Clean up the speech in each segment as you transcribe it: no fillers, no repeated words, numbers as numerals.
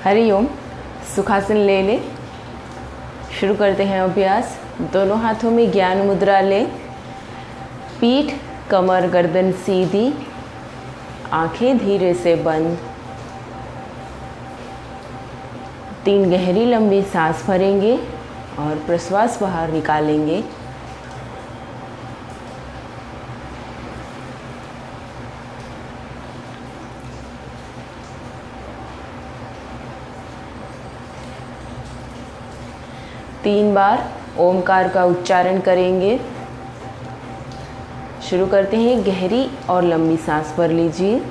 हरिओम। सुखासन ले लें। शुरू करते हैं अभ्यास। दोनों हाथों में ज्ञान मुद्रा लें। पीठ, कमर, गर्दन सीधी, आंखें धीरे से बंद। 3 गहरी लंबी सांस भरेंगे और प्रश्वास बाहर निकालेंगे। तीन बार ओमकार का उच्चारण करेंगे। शुरू करते हैं। गहरी और लंबी सांस भर लीजिए।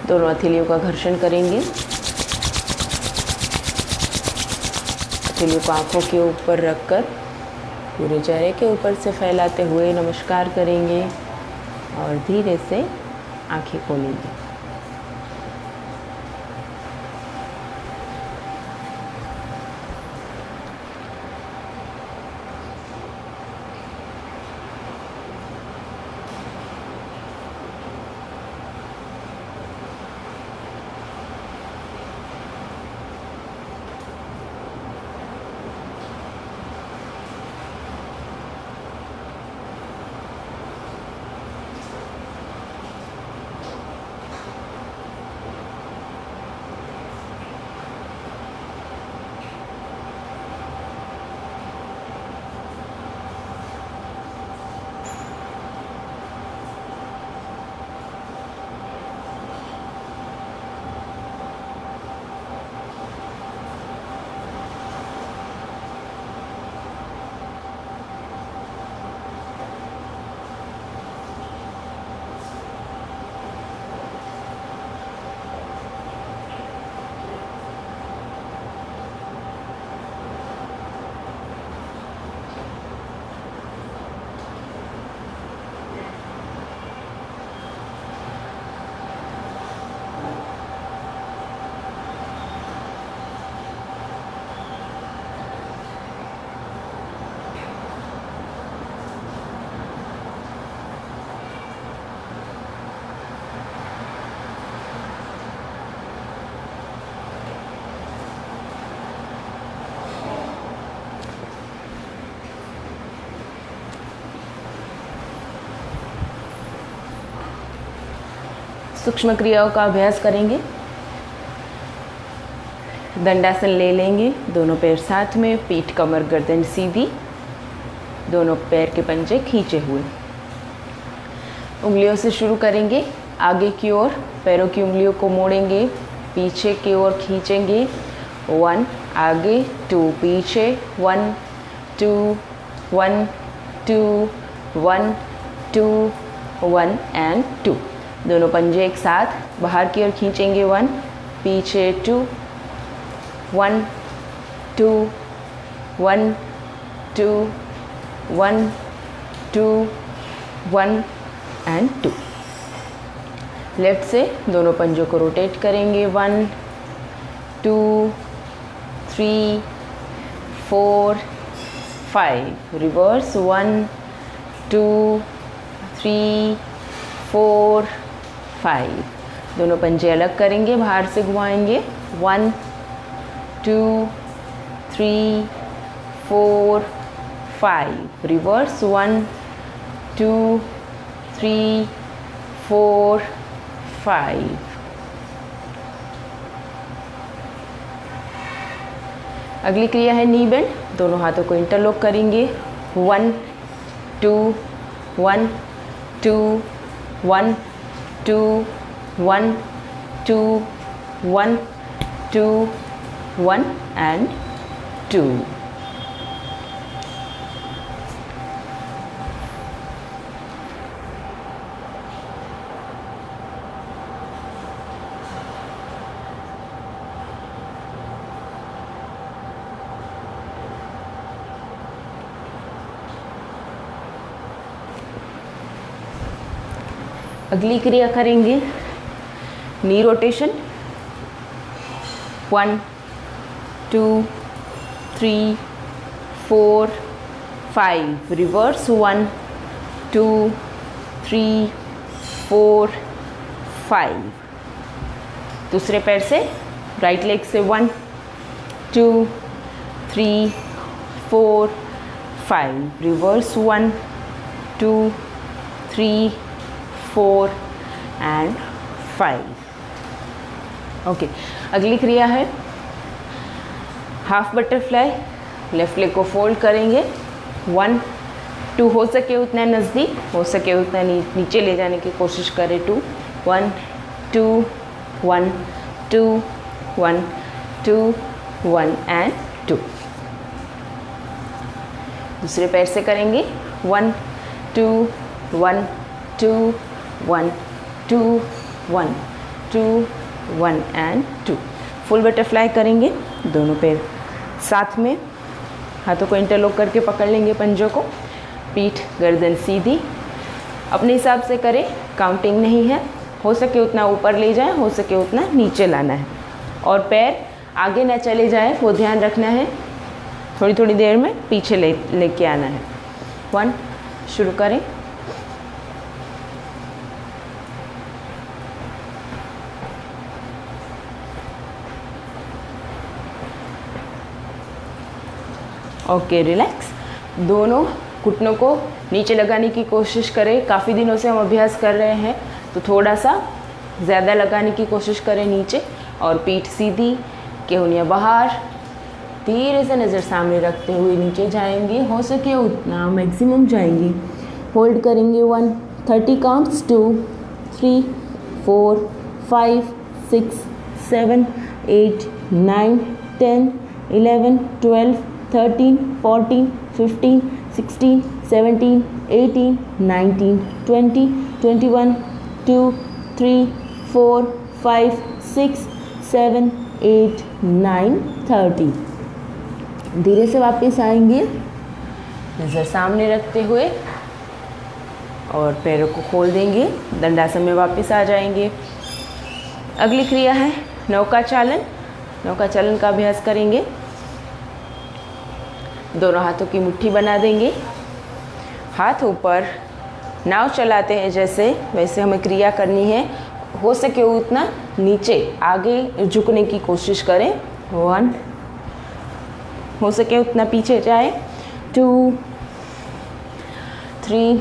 दोनों हथेलियों का घर्षण करेंगे। हथेलियों को आंखों के ऊपर रखकर पूरे चेहरे के ऊपर से फैलाते हुए नमस्कार करेंगे और धीरे से आंखें खोलेंगे। सूक्ष्म क्रियाओं का अभ्यास करेंगे। दंडासन ले लेंगे। दोनों पैर साथ में, पीठ, कमर, गर्दन सीधी, दोनों पैर के पंजे खींचे हुए। उंगलियों से शुरू करेंगे। आगे की ओर पैरों की उंगलियों को मोड़ेंगे, पीछे की ओर खींचेंगे। 1 आगे, 2 पीछे, 1 2 1 2 1 2 1 एंड 2। दोनों पंजे एक साथ बाहर की ओर खींचेंगे। 1 पीछे, 2 1 2 1 2 1 2 1 एंड 2। लेफ्ट से दोनों पंजों को रोटेट करेंगे। 1 2 3 4 5, रिवर्स 1 2 3 4 5, दोनों पंजे अलग करेंगे, बाहर से घुमाएंगे, 1 2 3 4 5, रिवर्स 1 2 3 4 5। अगली क्रिया है नी बेंड, दोनों हाथों को इंटरलॉक करेंगे, 1 2 1 2 1 2 1 2 1 2 1 and 2। अगली क्रिया करेंगे नी रोटेशन, 1 2 3 4 5, रिवर्स 1 2 3 4 5। दूसरे पैर से राइट लेग से 1 2 3 4 5, रिवर्स 1 2 3 4 and 5। ओके, अगली क्रिया है हाफ बटरफ्लाई, लेफ्ट लेग को फोल्ड करेंगे, 1 2, हो सके उतना नज़दीक, हो सके उतना नीचे ले जाने की कोशिश करें, 2 1 2 1 2 1 2 1 and 2। दूसरे पैर से करेंगे, 1 2 1 2 1 2 1 2 1 and 2। फुल बटरफ्लाई करेंगे, दोनों पैर साथ में, हाथों को इंटरलॉक करके पकड़ लेंगे पंजों को, पीठ गर्दन सीधी, अपने हिसाब से करें, काउंटिंग नहीं है, हो सके उतना ऊपर ले जाएं, हो सके उतना नीचे लाना है, और पैर आगे ना चले जाए वो ध्यान रखना है, थोड़ी थोड़ी देर में पीछे लेके आना है। 1, शुरू करें, ओके रिलैक्स। दोनों घुटनों को नीचे लगाने की कोशिश करें, काफ़ी दिनों से हम अभ्यास कर रहे हैं तो थोड़ा सा ज़्यादा लगाने की कोशिश करें नीचे, और पीठ सीधी, केहूनियाँ बाहर, धीरे से नज़र सामने रखते हुए नीचे जाएंगे, हो सके उतना मैक्सिमम जाएंगे, होल्ड करेंगे 1 30 काउंट्स, 2 3 4 5 6 7 8 9 10 11 12 13 14 15 16 17 18 19 20 21 2 3 4 5 6 7 8 9 30। धीरे से वापस आएंगे, नज़र सामने रखते हुए, और पैरों को खोल देंगे, दंडासन में वापस आ जाएंगे। अगली क्रिया है नौका चालन। नौका चालन का अभ्यास करेंगे, दोनों हाथों की मुट्ठी बना देंगे, हाथ ऊपर, नाव चलाते हैं जैसे वैसे हमें क्रिया करनी है, हो सके उतना नीचे आगे झुकने की कोशिश करें, 1, हो सके उतना पीछे जाए, 2 3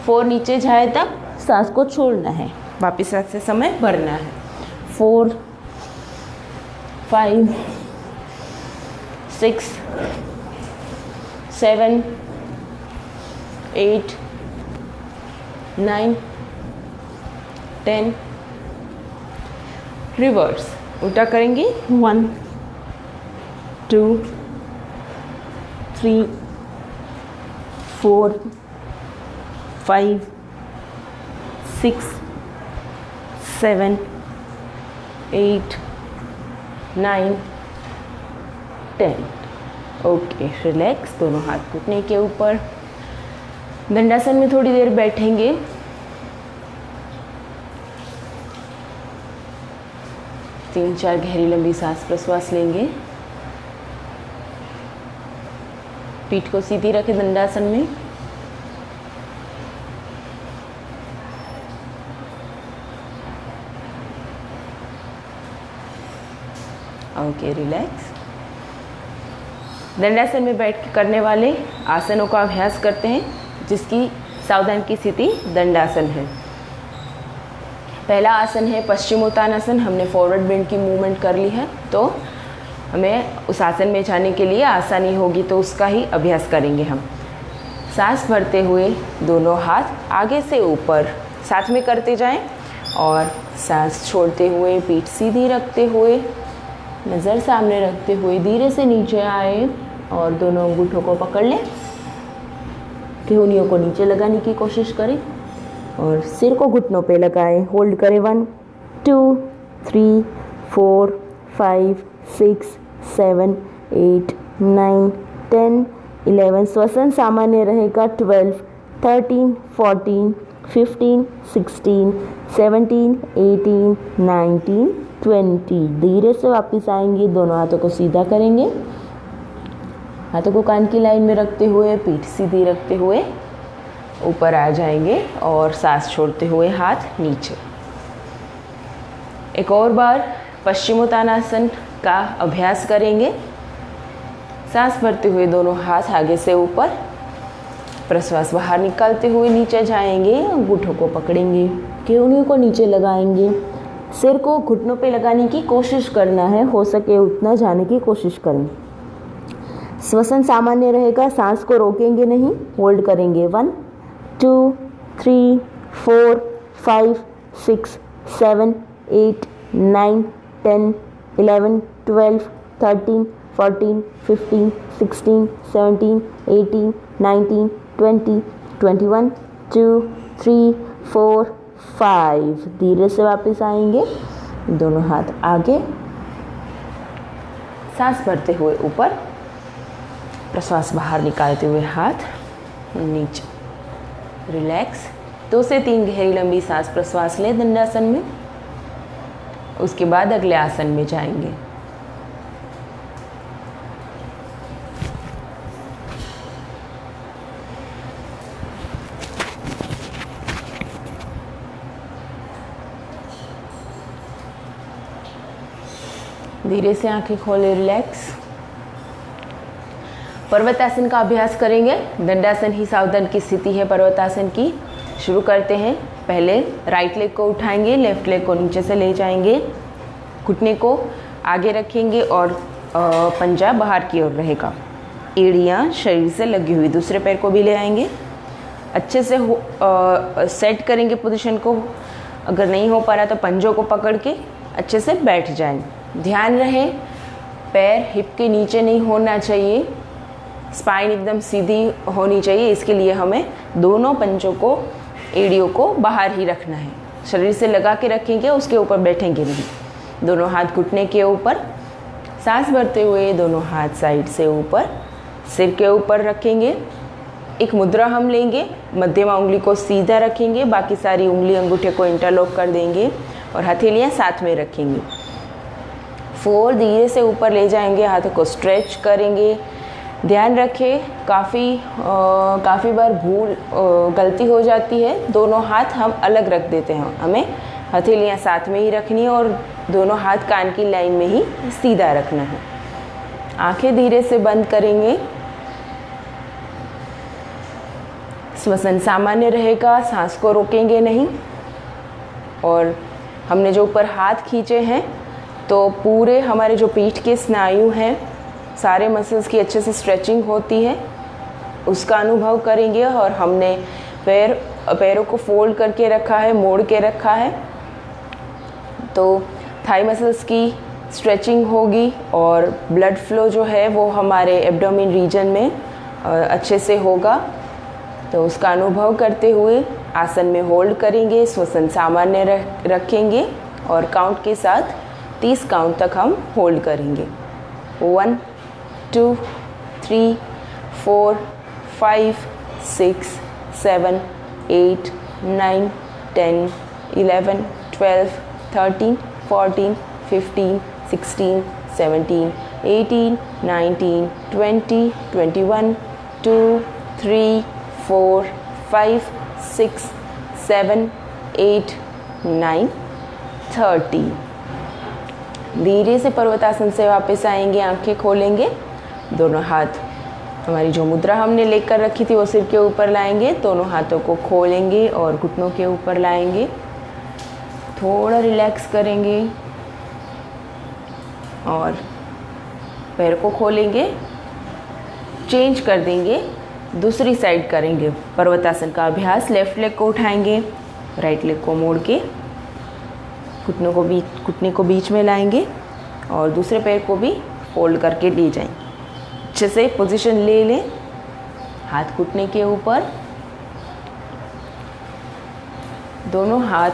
4, नीचे जाए तब सांस को छोड़ना है, वापस से समय भरना है, 4 5 6 7 8 9 10। रिवर्स उल्टा करेंगे, 1 2 3 4 5 6 7 8 9 10। ओके रिलैक्स, दोनों हाथ घुटने के ऊपर, दंडासन में थोड़ी देर बैठेंगे। 3-4 गहरी लंबी सांस प्रश्वास लेंगे। पीठ को सीधी रखें दंडासन में। Okay, relax. दंडासन में बैठ करने वाले आसनों का अभ्यास करते हैं, जिसकी सावधान की स्थिति दंडासन है। पहला आसन है पश्चिमोत्तानासन। हमने फॉरवर्ड बेंड की मूवमेंट कर ली है, तो हमें उस आसन में जाने के लिए आसानी होगी, तो उसका ही अभ्यास करेंगे हम। सांस भरते हुए दोनों हाथ आगे से ऊपर साथ में करते जाएं और सांस छोड़ते हुए पीठ सीधी रखते हुए, नज़र सामने रखते हुए धीरे से नीचे आए और दोनों अंगूठों को पकड़ लें। केहूनियों को नीचे लगाने की कोशिश करें और सिर को घुटनों पे लगाएं। होल्ड करें 1 2 3 4 5 6 7 8 9 10 11। श्वसन सामान्य रहेगा। 12 13 14 15 16 17 18 19 20। धीरे से वापस आएंगे। दोनों हाथों को सीधा करेंगे, हाथों को कान की लाइन में रखते हुए पीठ सीधी रखते हुए ऊपर आ जाएंगे और सांस छोड़ते हुए हाथ नीचे। एक और बार पश्चिमोत्तानासन का अभ्यास करेंगे। सांस भरते हुए दोनों हाथ आगे से ऊपर, प्रश्वास बाहर निकालते हुए नीचे जाएंगे। अंगूठों को पकड़ेंगे, केहूनियों को नीचे लगाएंगे। सिर को घुटनों पे लगाने की कोशिश करना है, हो सके उतना जाने की कोशिश करें। श्वसन सामान्य रहेगा। सांस को रोकेंगे नहीं, होल्ड करेंगे 1 2 3 4 5 6 7 8 9 10 11 12 13 14 15 16 17 18 19 20 21 2 3 4 5। धीरे से वापस आएंगे। दोनों हाथ आगे, सांस भरते हुए ऊपर, प्रश्वास बाहर निकालते हुए हाथ नीचे। रिलैक्स। 2 से 3 गहरी लंबी सांस प्रश्वास लें दंडासन में। उसके बाद अगले आसन में जाएंगे। धीरे से आंखें खोले, रिलैक्स। पर्वतासन का अभ्यास करेंगे। दंडासन ही सावधान की स्थिति है पर्वतासन की। शुरू करते हैं। पहले राइट लेग को उठाएंगे, लेफ्ट लेग को नीचे से ले जाएंगे, घुटने को आगे रखेंगे और पंजा बाहर की ओर रहेगा। एड़ियाँ शरीर से लगी हुई। दूसरे पैर को भी ले आएंगे, अच्छे से सेट करेंगे पोजीशन को। अगर नहीं हो पा रहा तो पंजों को पकड़ के अच्छे से बैठ जाएं। ध्यान रहे पैर हिप के नीचे नहीं होना चाहिए, स्पाइन एकदम सीधी होनी चाहिए। इसके लिए हमें दोनों पंजों को, एड़ियों को बाहर ही रखना है। शरीर से लगा के रखेंगे, उसके ऊपर बैठेंगे नहीं। दोनों हाथ घुटने के ऊपर, सांस भरते हुए दोनों हाथ साइड से ऊपर, सिर के ऊपर रखेंगे। एक मुद्रा हम लेंगे, मध्यमा उंगली को सीधा रखेंगे, बाकी सारी उंगली अंगूठे को इंटरलॉक कर देंगे और हथेलियाँ साथ में रखेंगे। 4 धीरे से ऊपर ले जाएंगे, हाथों को स्ट्रेच करेंगे। ध्यान रखें काफ़ी बार गलती हो जाती है, दोनों हाथ हम अलग रख देते हैं। हमें हथेलियाँ साथ में ही रखनी है और दोनों हाथ कान की लाइन में ही सीधा रखना है। आंखें धीरे से बंद करेंगे। श्वसन सामान्य रहेगा, सांस को रोकेंगे नहीं। और हमने जो ऊपर हाथ खींचे हैं तो पूरे हमारे जो पीठ के स्नायु हैं, सारे मसल्स की अच्छे से स्ट्रेचिंग होती है, उसका अनुभव करेंगे। और हमने पैरों को फोल्ड करके रखा है, मोड़ के रखा है, तो थाई मसल्स की स्ट्रेचिंग होगी और ब्लड फ्लो जो है वो हमारे एब्डोमेन रीजन में अच्छे से होगा। तो उसका अनुभव करते हुए आसन में होल्ड करेंगे, श्वसन सामान्य रखेंगे और काउंट के साथ 30 काउंट तक हम होल्ड करेंगे। 1 2 3 4 5 6 7 8 9 10 11 12 13 14 15, 16, 17, 18, 19, 20, 21, 2, 3, 4, 5, 6, 7, 8, 9, 30। धीरे से पर्वतासन से वापस आएंगे, आंखें खोलेंगे, दोनों हाथ हमारी जो मुद्रा हमने लेकर रखी थी वो सिर के ऊपर लाएंगे, दोनों हाथों को खोलेंगे और घुटनों के ऊपर लाएंगे, थोड़ा रिलैक्स करेंगे और पैर को खोलेंगे, चेंज कर देंगे, दूसरी साइड करेंगे पर्वतासन का अभ्यास। लेफ्ट लेग को उठाएंगे, राइट लेग को मोड़ के घुटने को बीच में लाएंगे और दूसरे पैर को भी फोल्ड करके ले जाएंगे। अच्छे से पोजीशन ले लें, हाथ घुटने के ऊपर, दोनों हाथ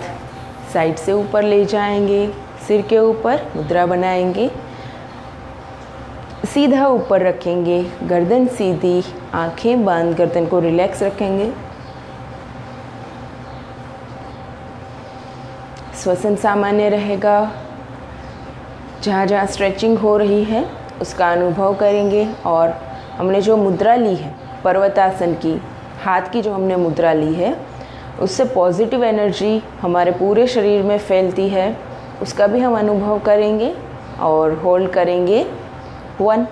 साइड से ऊपर ले जाएंगे, सिर के ऊपर मुद्रा बनाएंगे, सीधा ऊपर रखेंगे, गर्दन सीधी, आंखें बंद, गर्दन को रिलैक्स रखेंगे। श्वसन सामान्य रहेगा, जहाँ जहाँ स्ट्रेचिंग हो रही है उसका अनुभव करेंगे। और हमने जो मुद्रा ली है पर्वतासन की, हाथ की जो हमने मुद्रा ली है, उससे पॉजिटिव एनर्जी हमारे पूरे शरीर में फैलती है, उसका भी हम अनुभव करेंगे और होल्ड करेंगे। 1,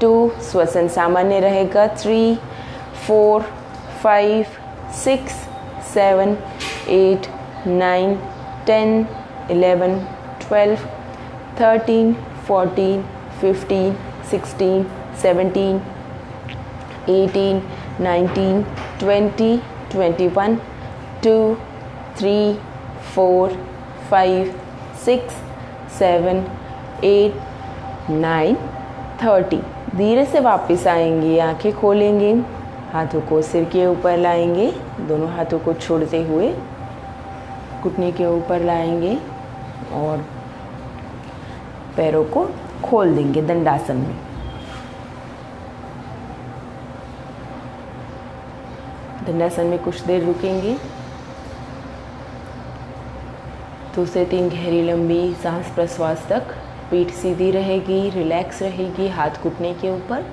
2, श्वसन सामान्य रहेगा। 3, 4, 5, 6, 7, 8, 9, 10, 11, 12, 13, 14, 15, 16, 17, 18, 19, 20, 21, 2, 3, 4, 5, 6, 7, 8, 9, 30। धीरे से वापस आएंगे, आंखें खोलेंगे, हाथों को सिर के ऊपर लाएंगे, दोनों हाथों को छोड़ते हुए घुटने के ऊपर लाएंगे और पैरों को खोल देंगे दंडासन में। दंडासन में कुछ देर रुकेंगे, 2 से 3 गहरी लंबी सांस प्रश्वास तक। पीठ सीधी रहेगी, रिलैक्स रहेगी, हाथ घुटने के ऊपर।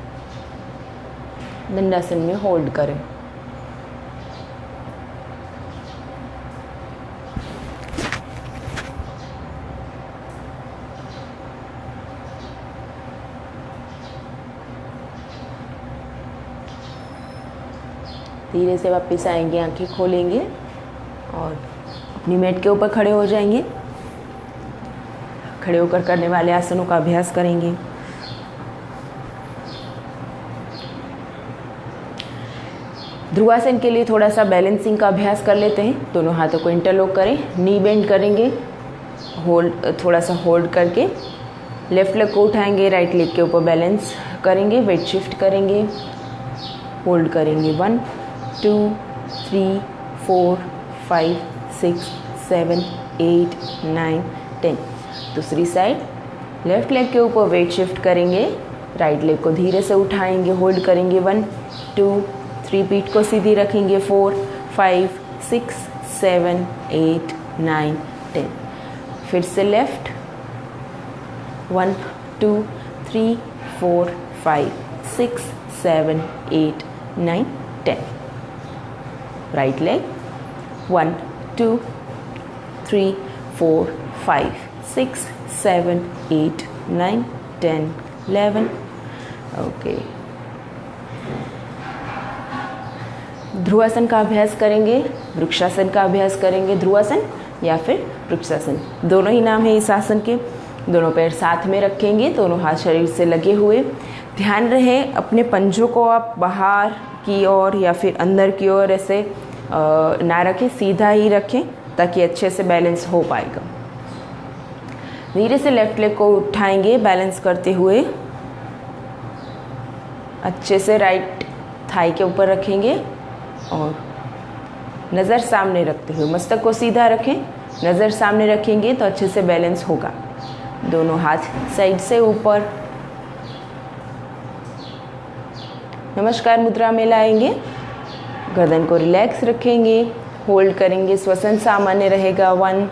दंडासन में होल्ड करें। धीरे से वापस आएंगे, आंखें खोलेंगे और अपनी मैट के ऊपर खड़े हो जाएंगे। खड़े होकर करने वाले आसनों का अभ्यास करेंगे। ध्रुवासन के लिए थोड़ा सा बैलेंसिंग का अभ्यास कर लेते हैं। दोनों हाथों को इंटरलॉक करें, नी बेंड करेंगे, थोड़ा सा होल्ड करके लेफ्ट लेग को उठाएंगे, राइट लेग के ऊपर बैलेंस करेंगे, वेट शिफ्ट करेंगे, होल्ड करेंगे। 1, 2, 3, 4, 5, 6, 7, 8, 9, 10। दूसरी साइड लेफ्ट लेग के ऊपर वेट शिफ्ट करेंगे, राइट लेग को धीरे से उठाएंगे, होल्ड करेंगे। 1, 2, 3, पीठ को सीधी रखेंगे। 4, 5, 6, 7, 8, 9, 10। फिर से लेफ्ट 1, 2, 3, 4, 5, 6, 7, 8, 9, 10। Right leg 1, 2, 3, 4, 5, 6, 7, 8, 9, 10, 11। ओके, ध्रुवासन का अभ्यास करेंगे, वृक्षासन का अभ्यास करेंगे। ध्रुवासन या फिर वृक्षासन, दोनों ही नाम है इस आसन के। दोनों पैर साथ में रखेंगे, दोनों हाथ शरीर से लगे हुए। ध्यान रहे अपने पंजों को आप बाहर की ओर या फिर अंदर की ओर ऐसे ना रखें, सीधा ही रखें ताकि अच्छे से बैलेंस हो पाएगा। धीरे से लेफ्ट लेग को उठाएंगे बैलेंस करते हुए, अच्छे से राइट थाई के ऊपर रखेंगे और नज़र सामने रखते हुए मस्तक को सीधा रखें। नज़र सामने रखेंगे तो अच्छे से बैलेंस होगा। दोनों हाथ साइड से ऊपर नमस्कार मुद्रा में लाएंगे, गर्दन को रिलैक्स रखेंगे, होल्ड करेंगे। श्वसन सामान्य रहेगा। 1,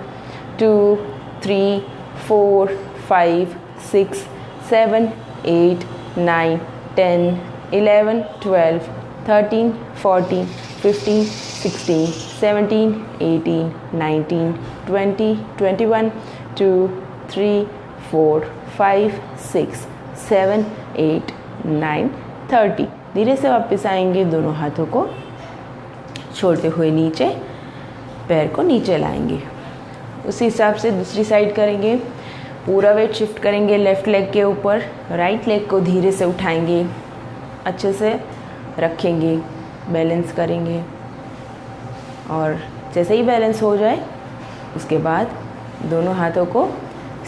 2, 3, 4 5 6 7 8 9 10 11 12 13 14 15 16 17 18 19 20 21 2 3 4 5 6 7 8 9 30। धीरे से वापस आएंगे, दोनों हाथों को छोड़ते हुए नीचे, पैर को नीचे लाएंगे। उसी हिसाब से दूसरी साइड करेंगे। पूरा वेट शिफ्ट करेंगे लेफ़्ट लेग के ऊपर, राइट लेग को धीरे से उठाएंगे, अच्छे से रखेंगे, बैलेंस करेंगे। और जैसे ही बैलेंस हो जाए उसके बाद दोनों हाथों को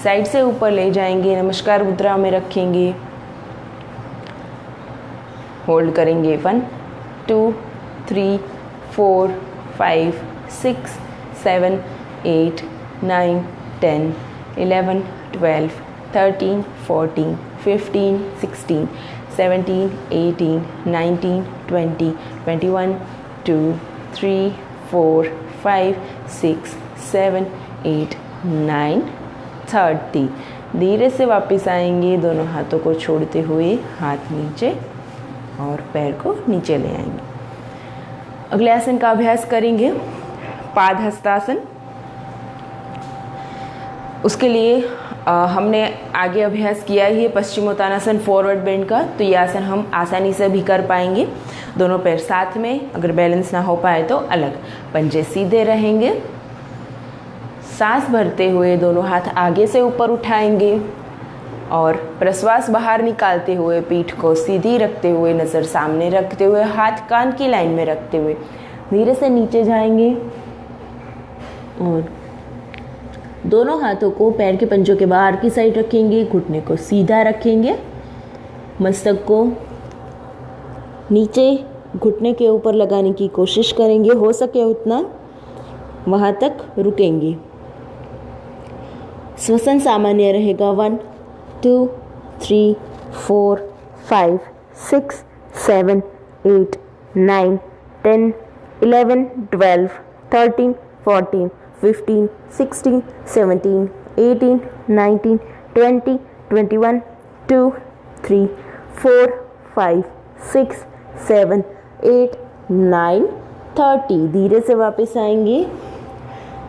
साइड से ऊपर ले जाएंगे, नमस्कार मुद्रा में रखेंगे, होल्ड करेंगे 1 2 3 4 5 6 7 8 9 10 11 12 13 14 15 16 17 18 19 20 21 2 3 4 5 6 7 8 9 30। धीरे से वापस आएंगे, दोनों हाथों को छोड़ते हुए हाथ नीचे और पैर को नीचे ले आएंगे। अगले आसन का अभ्यास करेंगे, पाद हस्तासन। उसके लिए हमने आगे अभ्यास किया ही है पश्चिमोत्तानासन फॉरवर्ड बेंड का, तो ये आसन हम आसानी से भी कर पाएंगे। दोनों पैर साथ में, अगर बैलेंस ना हो पाए तो अलग, पंजे सीधे रहेंगे। सांस भरते हुए दोनों हाथ आगे से ऊपर उठाएंगे और प्रश्वास बाहर निकालते हुए पीठ को सीधी रखते हुए, नज़र सामने रखते हुए, हाथ कान की लाइन में रखते हुए धीरे से नीचे जाएंगे और दोनों हाथों को पैर के पंजों के बाहर की साइड रखेंगे, घुटने को सीधा रखेंगे, मस्तक को नीचे घुटने के ऊपर लगाने की कोशिश करेंगे, हो सके उतना वहाँ तक रुकेंगे। श्वसन सामान्य रहेगा। 1 2 3 4 5 6 7 8 9 10 11 12 13 14 15 16 17 18 19 20 21 2 3 4 5 6 7 8 9 30। धीरे से वापस आएंगे,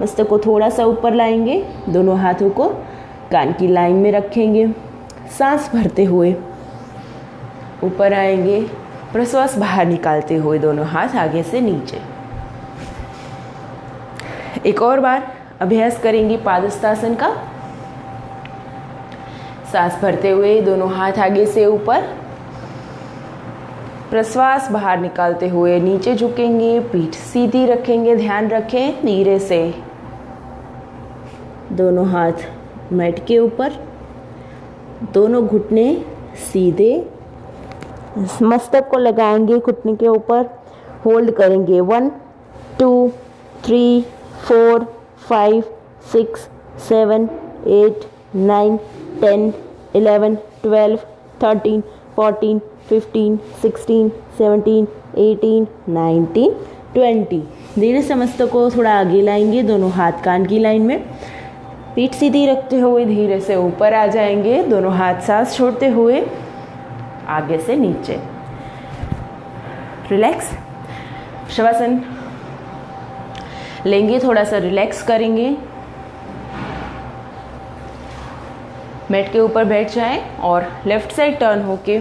मस्तक को थोड़ा सा ऊपर लाएंगे, दोनों हाथों को कान की लाइन में रखेंगे, सांस भरते हुए ऊपर आएंगे, प्रश्वास बाहर निकालते हुए दोनों हाथ आगे से नीचे। एक और बार अभ्यास करेंगे पादहस्तासन का। सांस भरते हुए दोनों हाथ आगे से ऊपर, प्रश्वास बाहर निकालते हुए नीचे झुकेंगे, पीठ सीधी रखेंगे। ध्यान रखें, धीरे से दोनों हाथ मैट के ऊपर, दोनों घुटने सीधे, मस्तक को लगाएंगे घुटने के ऊपर, होल्ड करेंगे 1 2 3 4 5 6 7 8 9 10 11 12 13 14 15 16 17 18 19 20। धीरे से मस्तक को थोड़ा आगे लाएंगे, दोनों हाथ कान की लाइन में, पीठ सीधी रखते हुए धीरे से ऊपर आ जाएंगे, दोनों हाथ सांस छोड़ते हुए आगे से नीचे। रिलैक्स। शवासन लेंगे, थोड़ा सा रिलैक्स करेंगे, मैट के ऊपर बैठ जाएं और लेफ्ट साइड टर्न होके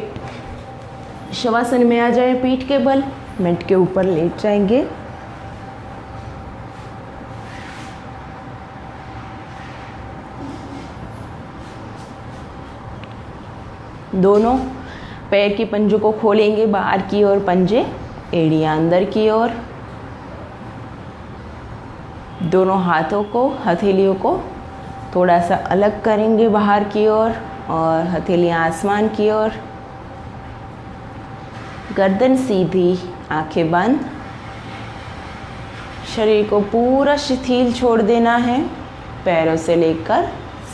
शवासन में आ जाए। पीठ के बल मैट के ऊपर लेट जाएंगे, दोनों पैर की पंजों को खोलेंगे बाहर की ओर, पंजे एड़ियां अंदर की ओर, दोनों हाथों को, हथेलियों को थोड़ा सा अलग करेंगे बाहर की ओर और हथेलियां आसमान की ओर, गर्दन सीधी, आंखें बंद। शरीर को पूरा शिथिल छोड़ देना है, पैरों से लेकर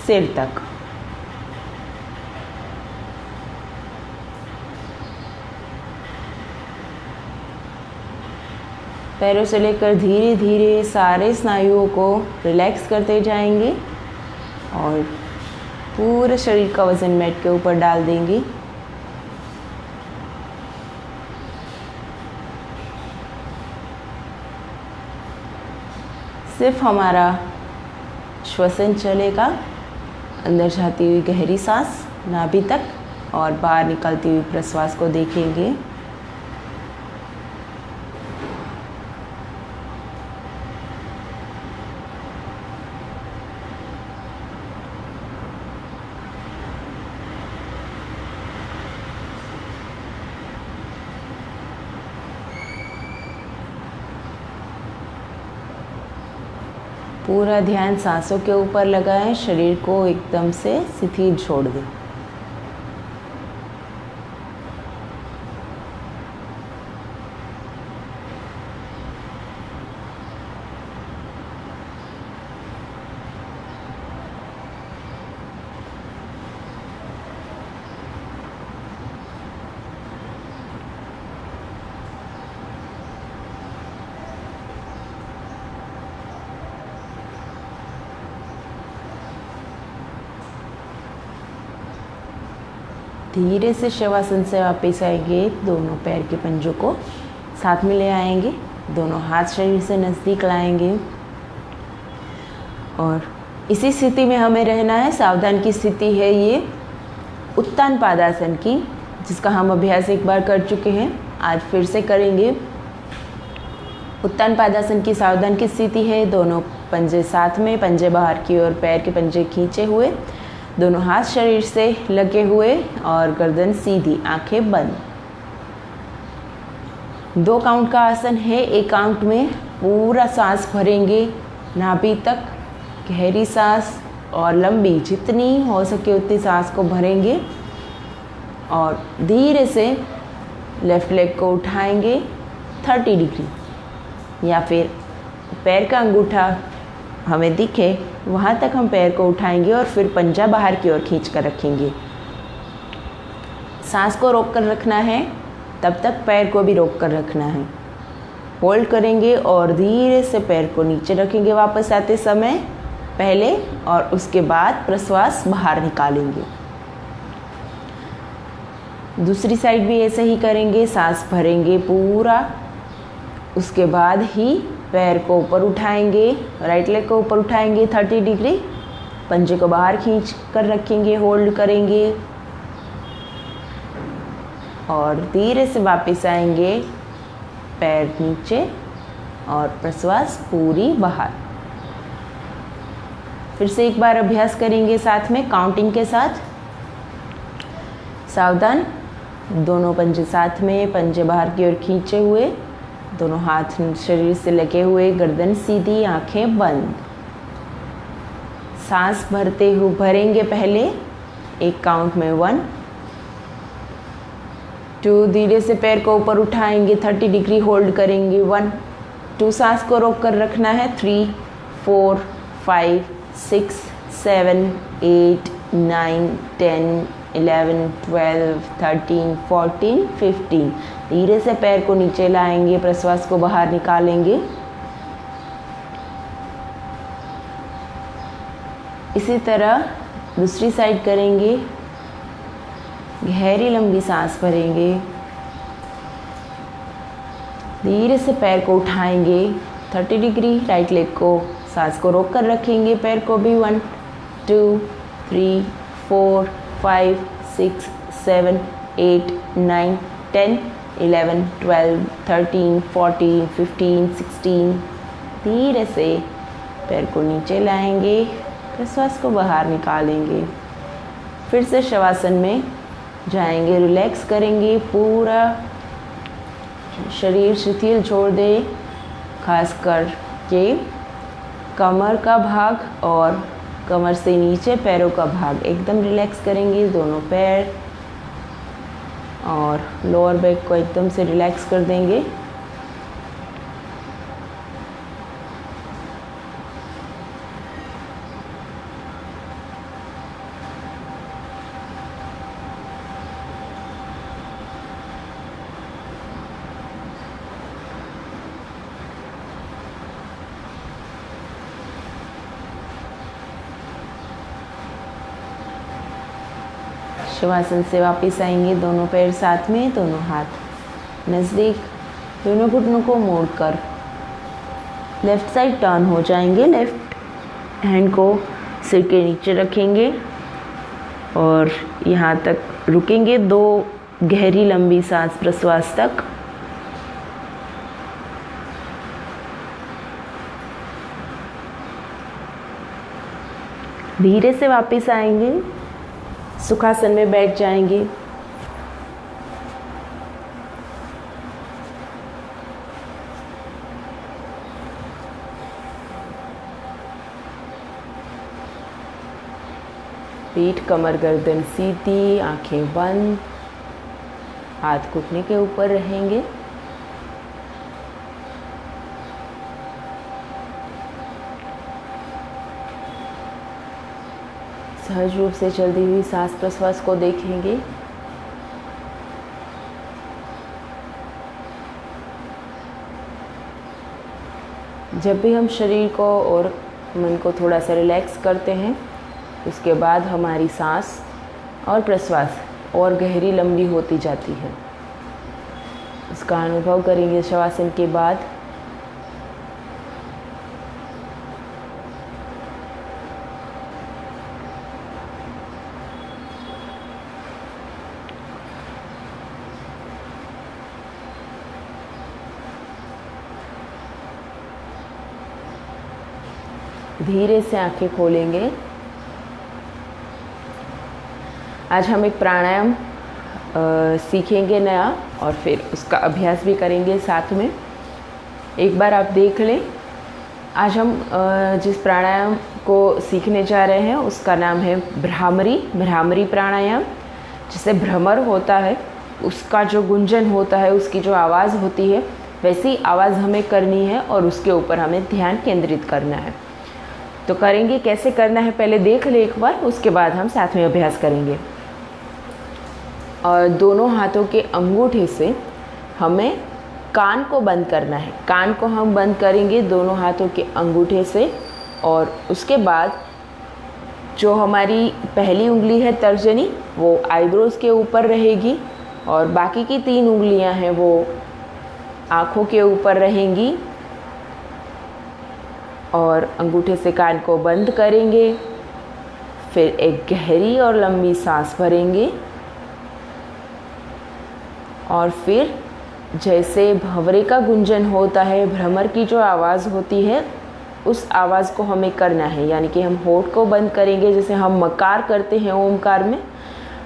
सिर तक। पैरों से लेकर धीरे धीरे सारे स्नायुओं को रिलैक्स करते जाएंगे और पूरे शरीर का वजन मैट के ऊपर डाल देंगे। सिर्फ हमारा श्वसन चलेगा, अंदर जाती हुई गहरी सांस नाभि तक और बाहर निकलती हुई प्रश्वास को देखेंगे। पूरा ध्यान सांसों के ऊपर लगाएं, शरीर को एकदम से शिथिल छोड़ दें। धीरे से शवासन से वापस आएंगे। दोनों पैर के पंजों को साथ में ले आएंगे, दोनों हाथ शरीर से नज़दीक लाएंगे और इसी स्थिति में हमें रहना है। सावधान की स्थिति है ये उत्तान पादासन की, जिसका हम अभ्यास एक बार कर चुके हैं, आज फिर से करेंगे। उत्तान पादासन की सावधान की स्थिति है दोनों पंजे साथ में, पंजे बाहर की ओर, पैर के पंजे खींचे हुए, दोनों हाथ शरीर से लगे हुए और गर्दन सीधी, आंखें बंद। 2 काउंट का आसन है। 1 काउंट में पूरा सांस भरेंगे नाभि तक, गहरी सांस और लंबी, जितनी हो सके उतनी सांस को भरेंगे और धीरे से लेफ्ट लेग को उठाएंगे 30 डिग्री, या फिर पैर का अंगूठा हमें दिखे वहाँ तक हम पैर को उठाएंगे और फिर पंजा बाहर की ओर खींच कर रखेंगे। सांस को रोक कर रखना है, तब तक पैर को भी रोक कर रखना है। होल्ड करेंगे और धीरे से पैर को नीचे रखेंगे वापस आते समय पहले, और उसके बाद प्रश्वास बाहर निकालेंगे। दूसरी साइड भी ऐसे ही करेंगे, सांस भरेंगे पूरा, उसके बाद ही पैर को ऊपर उठाएंगे, राइट लेग को ऊपर उठाएंगे 30 डिग्री, पंजे को बाहर खींच कर रखेंगे, होल्ड करेंगे और धीरे से वापस आएंगे, पैर नीचे और प्रश्वास पूरी बाहर। फिर से एक बार अभ्यास करेंगे साथ में काउंटिंग के साथ। सावधान, दोनों पंजे साथ में, पंजे बाहर की ओर खींचे हुए, दोनों हाथ शरीर से लगे हुए, गर्दन सीधी, आंखें बंद। सांस भरते हुए भरेंगे पहले 1 काउंट में 1 2, धीरे से पैर को ऊपर उठाएंगे 30 डिग्री, होल्ड करेंगे 1 2, सांस को रोक कर रखना है 3 4 5 6 7 8 9 10 11 12 13 14 15। धीरे से पैर को नीचे लाएंगे, प्रश्वास को बाहर निकालेंगे। इसी तरह दूसरी साइड करेंगे, गहरी लंबी सांस भरेंगे, धीरे से पैर को उठाएंगे 30 डिग्री, राइट लेग को, सांस को रोक कर रखेंगे, पैर को भी 1 2 3 4 5 6 7 8 9 10 11 12 13 14 15 16। धीरे से पैर को नीचे लाएंगे, प्रश्वास को बाहर निकालेंगे। फिर से शवासन में जाएंगे, रिलैक्स करेंगे, पूरा शरीर शिथिल छोड़ दें, खास कर के कमर का भाग और कमर से नीचे पैरों का भाग एकदम रिलैक्स करेंगे। दोनों पैर और लोअर बैक को एकदम से रिलैक्स कर देंगे। शिवासन से वापस आएंगे, दोनों पैर साथ में, दोनों हाथ नज़दीक, दोनों घुटनों को मोड़कर लेफ़्ट साइड टर्न हो जाएंगे। लेफ़्ट हैंड को सिर के नीचे रखेंगे और यहाँ तक रुकेंगे 2 गहरी लंबी सांस प्रश्वास तक। धीरे से वापस आएंगे, सुखासन में बैठ जाएंगे। पीठ कमर गर्दन सीधी, आंखें बंद, हाथ घुटने के ऊपर रहेंगे। सहज रूप से चलती हुई सांस प्रश्वास को देखेंगे। जब भी हम शरीर को और मन को थोड़ा सा रिलैक्स करते हैं, उसके बाद हमारी सांस और प्रश्वास और गहरी लंबी होती जाती है। इसका अनुभव करेंगे शवासन के बाद। धीरे से आंखें खोलेंगे। आज हम एक प्राणायाम सीखेंगे नया और फिर उसका अभ्यास भी करेंगे साथ में। एक बार आप देख लें। आज हम जिस प्राणायाम को सीखने जा रहे हैं उसका नाम है भ्रामरी प्राणायाम। जिसे भ्रमर होता है उसका जो गुंजन होता है, उसकी जो आवाज़ होती है, वैसी आवाज़ हमें करनी है और उसके ऊपर हमें ध्यान केंद्रित करना है। तो करेंगे, कैसे करना है पहले देख ले एक बार, उसके बाद हम साथ में अभ्यास करेंगे। और दोनों हाथों के अंगूठे से हमें कान को बंद करना है। कान को हम बंद करेंगे दोनों हाथों के अंगूठे से। और उसके बाद जो हमारी पहली उंगली है तर्जनी, वो आईब्रोज के ऊपर रहेगी और बाकी की 3 उंगलियां हैं वो आँखों के ऊपर रहेंगी। और अंगूठे से कान को बंद करेंगे। फिर एक गहरी और लंबी सांस भरेंगे और फिर जैसे भंवरे का गुंजन होता है, भ्रमर की जो आवाज़ होती है, उस आवाज़ को हमें करना है। यानी कि हम होठ को बंद करेंगे, जैसे हम मकार करते हैं ओमकार में,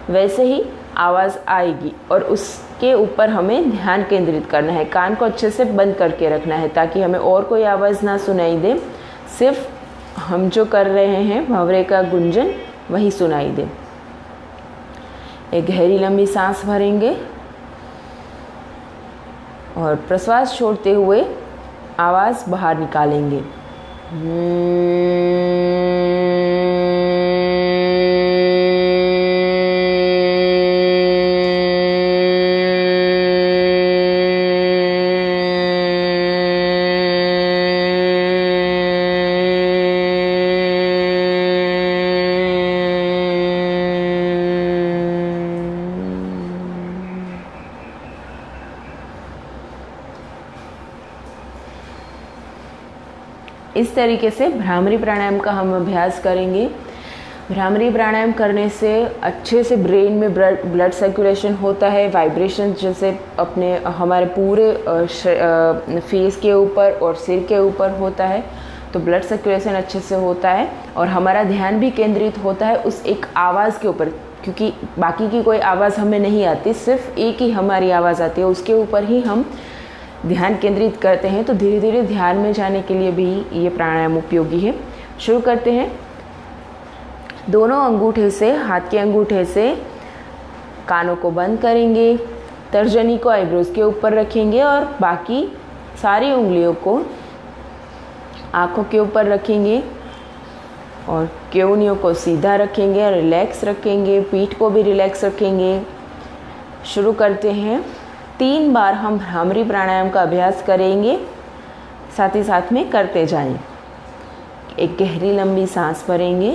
वैसे ही आवाज़ आएगी और उसके ऊपर हमें ध्यान केंद्रित करना है। कान को अच्छे से बंद करके रखना है ताकि हमें और कोई आवाज़ ना सुनाई दे, सिर्फ हम जो कर रहे हैं भंवरे का गुंजन वही सुनाई दे। एक गहरी लंबी सांस भरेंगे और प्रश्वास छोड़ते हुए आवाज़ बाहर निकालेंगे। इस तरीके से भ्रामरी प्राणायाम का हम अभ्यास करेंगे। भ्रामरी प्राणायाम करने से अच्छे से ब्रेन में ब्लड सर्कुलेशन होता है, वाइब्रेशन जैसे अपने हमारे पूरे फेस के ऊपर और सिर के ऊपर होता है, तो ब्लड सर्कुलेशन अच्छे से होता है और हमारा ध्यान भी केंद्रित होता है उस एक आवाज़ के ऊपर, क्योंकि बाकी की कोई आवाज़ हमें नहीं आती, सिर्फ एक ही हमारी आवाज़ आती है, उसके ऊपर ही हम ध्यान केंद्रित करते हैं। तो धीरे धीरे ध्यान में जाने के लिए भी ये प्राणायाम उपयोगी है। शुरू करते हैं। दोनों अंगूठे से, हाथ के अंगूठे से कानों को बंद करेंगे, तर्जनी को आईब्रोज के ऊपर रखेंगे और बाकी सारी उंगलियों को आँखों के ऊपर रखेंगे और केवनियों को सीधा रखेंगे और रिलैक्स रखेंगे, पीठ को भी रिलैक्स रखेंगे। शुरू करते हैं। 3 बार हम भ्रामरी प्राणायाम का अभ्यास करेंगे, साथ ही साथ में करते जाएं। एक गहरी लंबी सांस भरेंगे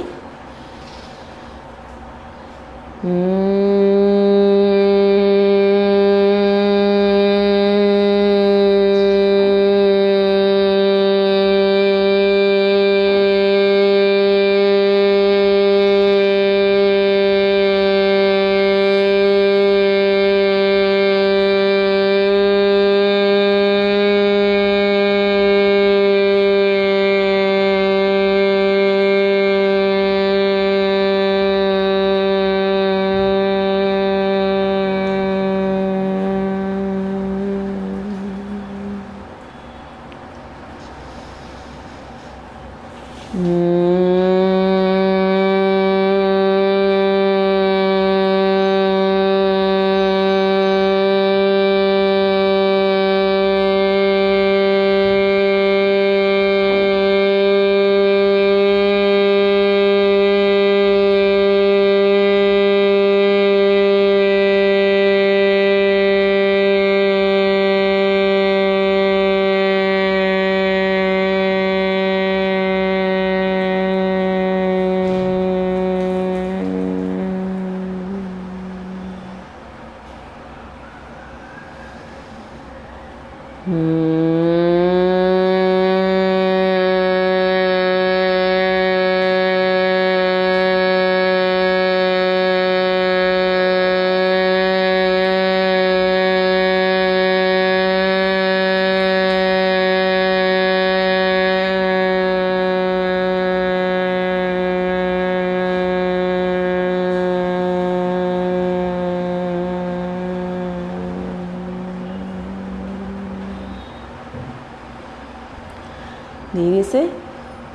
धीरे से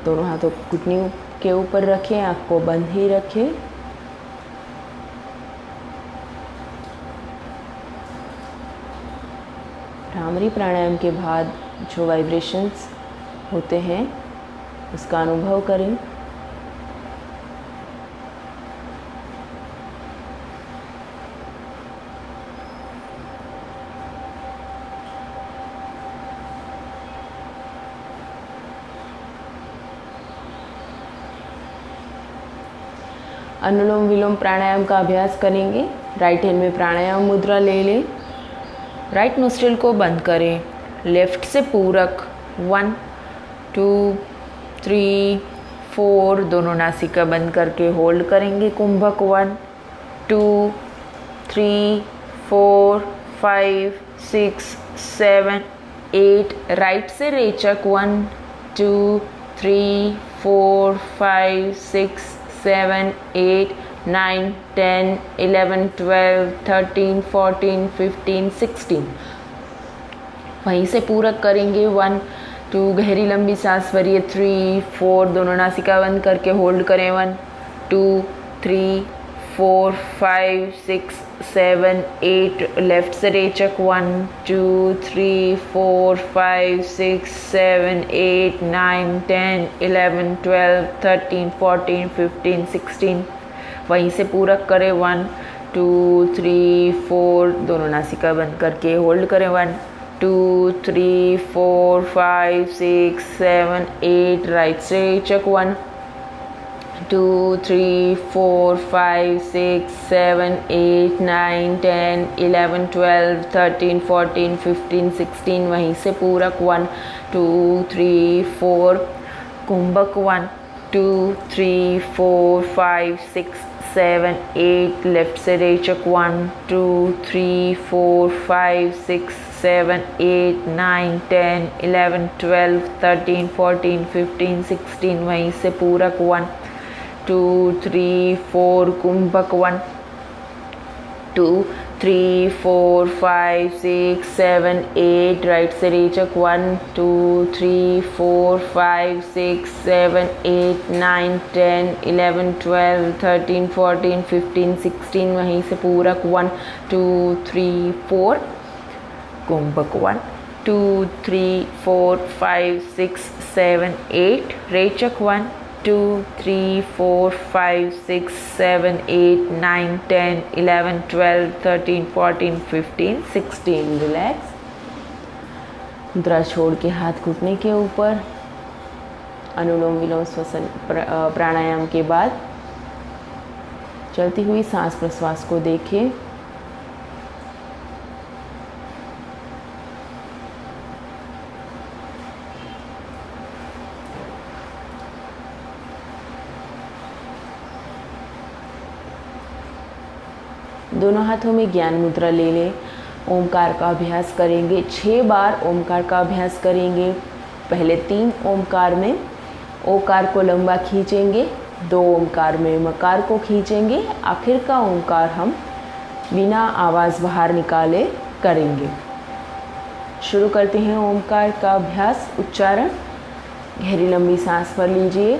दोनों हाथों घुटने के ऊपर रखें, आँख को बंद ही रखें। भ्रामरी प्राणायाम के बाद जो वाइब्रेशंस होते हैं उसका अनुभव करें। अनुलोम विलोम प्राणायाम का अभ्यास करेंगे। राइट हैंड में प्राणायाम मुद्रा ले लें। राइट नोस्ट्रिल को बंद करें। लेफ्ट से पूरक 1 2 3 4 दोनों नासिका बंद करके होल्ड करेंगे। कुंभक 1 2 3 4 5 6 7 8। राइट से रेचक 1 2 3 4 5 6 7 8 9 10 11 12 13 14 15 16। वहीं से पूरक करेंगे 1 2 गहरी लंबी सांस भरिए 3 4 दोनों नासिका बंद करके होल्ड करें 1 2 3 4 5 6 7 8। लेफ्ट से रेचक 1 2 3 4 5 6 7 8 9 10 11 12 13 14 15 16। वहीं से पूरक करें 1 2 3 4 दोनों नासिका बंद करके होल्ड करें 1 2 3 4 5 6 7 8। राइट से रेचक 1 2 3 4 5 6 7 8 9 10 11 12 13 14 15 16। वहीं से पूरक 1 2 3 4 कुंभक 1 2 3 4 5 6 7 8। लेफ्ट से रेचक 1 2 3 4 5 6 7 8 9 10 11 12 13 14 15 16। वहीं से पूरक 1 2 3 4 कुंभक 1 2 3 4 5 6 7 8। राइट से रेचक 1 2 3 4 5 6 7 8 9 10 11 12 13 14 15 16। वहीं से पूरक 1 2 3 4 कुंभक 1 2 3 4 5 6 7 8। रेचक 1 2 3 4 5 6 7 8 9 10 11 12 13 14 15 16। रिलैक्स। मुद्रा छोड़ के हाथ घुटने के ऊपर। अनुलोम विलोम श्वसन प्राणायाम के बाद चलती हुई सांस प्रश्वास को देखिए। दोनों हाथों में ज्ञान मुद्रा ले लें। ओमकार का अभ्यास करेंगे। 6 बार ओमकार का अभ्यास करेंगे। पहले 3 ओमकार में ओकार को लंबा खींचेंगे, 2 ओमकार में मकार को खींचेंगे, आखिर का ओमकार हम बिना आवाज़ बाहर निकाले करेंगे। शुरू करते हैं ओमकार का अभ्यास उच्चारण। गहरी लंबी सांस भर लीजिए।